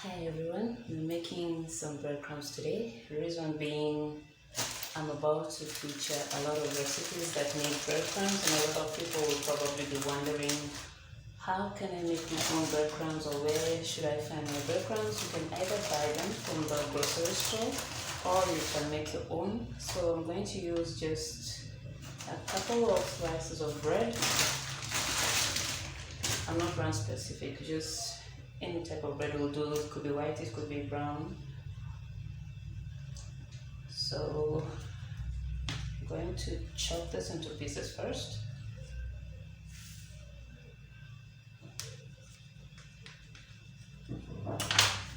Hi everyone, we're making some breadcrumbs today. The reason being, I'm about to feature a lot of recipes that make breadcrumbs, and a lot of people will probably be wondering, how can I make my own breadcrumbs, or where should I find my breadcrumbs? You can either buy them from the grocery store or you can make your own. So I'm going to use just a couple of slices of bread. I'm not brand specific, just any type of bread will do. It could be white, it could be brown. So I'm going to chop this into pieces first.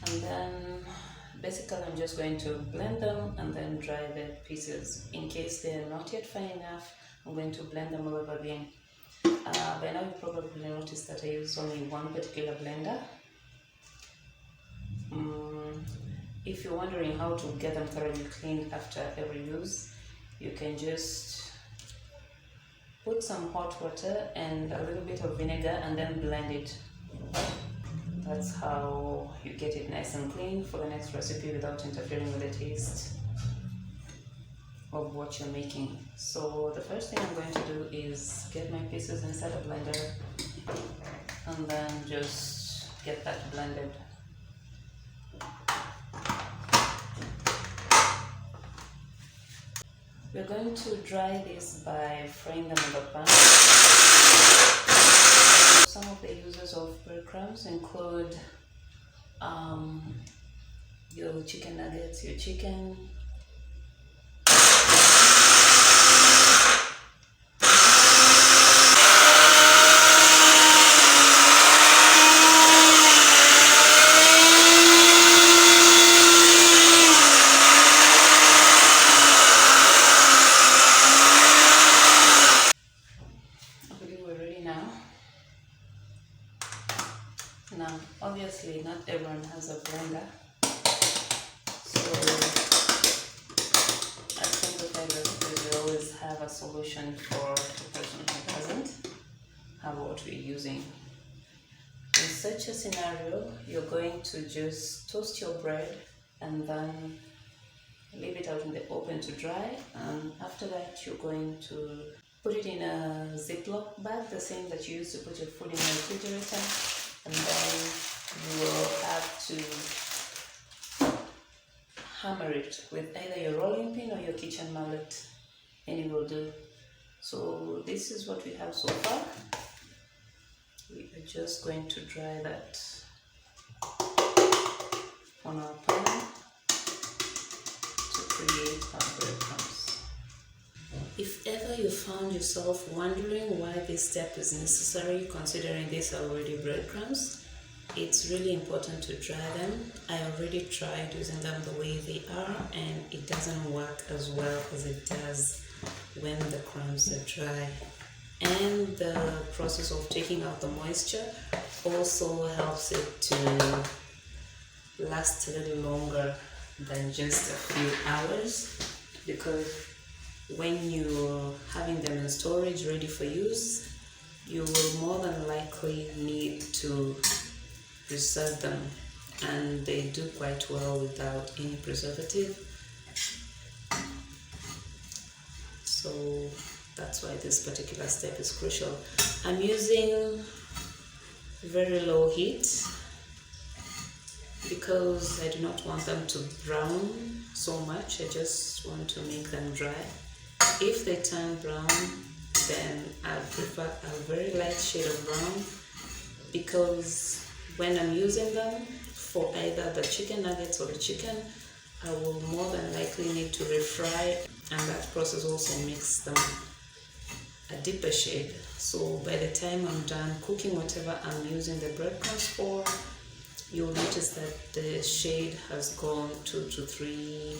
And then basically I'm just going to blend them and then dry the pieces. In case they're not yet fine enough, I'm going to blend them all over again. By now you probably noticed that I use only one particular blender. If you're wondering how to get them thoroughly cleaned after every use, you can just put some hot water and a little bit of vinegar and then blend it. That's how you get it nice and clean for the next recipe without interfering with the taste of what you're making. So the first thing I'm going to do is get my pieces inside a blender and then just get that blended. We're going to dry this by frying them in the pan. Some of the uses of breadcrumbs include your chicken nuggets, your chicken, Now, obviously, not everyone has a blender, so at Simplified recipes we always have a solution for the person who doesn't have what we're using. In such a scenario, you're going to just toast your bread and then leave it out in the open to dry, and after that you're going to put it in a Ziploc bag, the same that you use to put your food in the refrigerator. And then you will have to hammer it with either your rolling pin or your kitchen mallet. Any will do. So this is what we have so far. We are just going to dry that on our pan to create our breadcrumbs. If ever you found yourself wondering why this step is necessary, considering these are already breadcrumbs, it's really important to dry them. I already tried using them the way they are, and it doesn't work as well as it does when the crumbs are dry. And the process of taking out the moisture also helps it to last a little longer than just a few hours, because when you're having them in storage ready for use, you will more than likely need to preserve them, and they do quite well without any preservative. So that's why this particular step is crucial. I'm using very low heat because I do not want them to brown so much. I just want to make them dry. If they turn brown, then I prefer a very light shade of brown, because when I'm using them for either the chicken nuggets or the chicken, I will more than likely need to refry, and that process also makes them a deeper shade. So by the time I'm done cooking whatever I'm using the breadcrumbs for, you'll notice that the shade has gone 2 to 3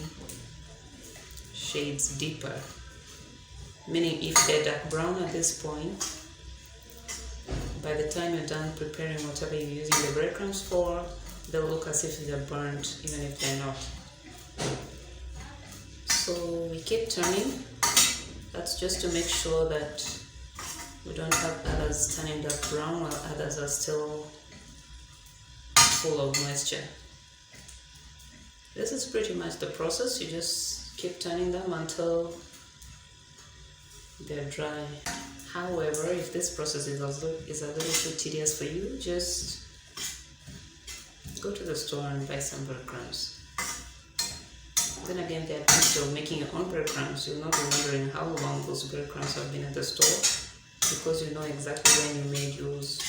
shades deeper. Meaning if they're dark brown at this point, by the time you're done preparing whatever you're using the breadcrumbs for, they'll look as if they're burnt, even if they're not. So we keep turning. That's just to make sure that we don't have others turning dark brown while others are still full of moisture. This is pretty much the process. You just keep turning them until they're dry. However, if this process is a little too tedious for you, just go to the store and buy some breadcrumbs. Then again, the advantage of making your own breadcrumbs, you'll not be wondering how long those breadcrumbs have been at the store, because you know exactly when you made yours.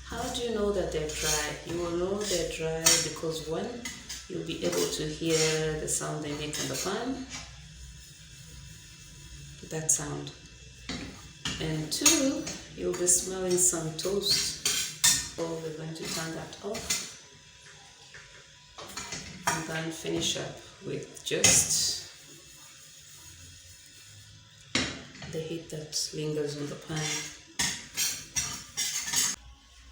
How do you know that they're dry? You will know they're dry because one, you'll be able to hear the sound they make in the pan. That sound. And two, you'll be smelling some toast. So we're going to turn that off. And then finish up with just the heat that lingers on the pan.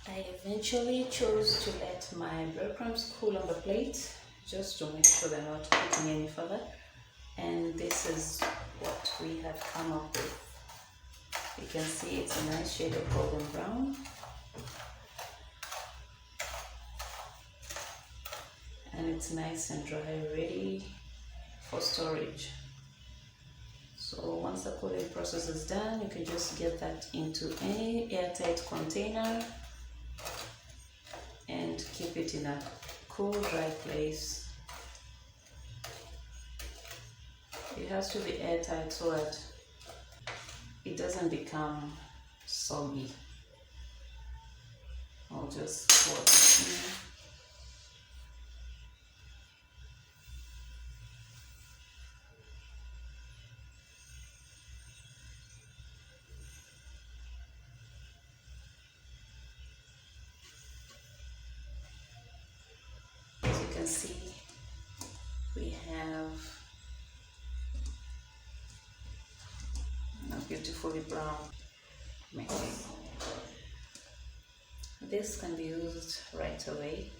I eventually chose to let my breadcrumbs cool on the plate just to make sure they're not cooking any further. And this is what we have come up with. You can see it's a nice shade of golden brown. And it's nice and dry, ready for storage. So once the cooling process is done, you can just get that into any airtight container and keep it in a cool, dry place. It has to be airtight so that it doesn't become soggy. I'll just pour it in. See, we have a beautifully brown mix. This can be used right away.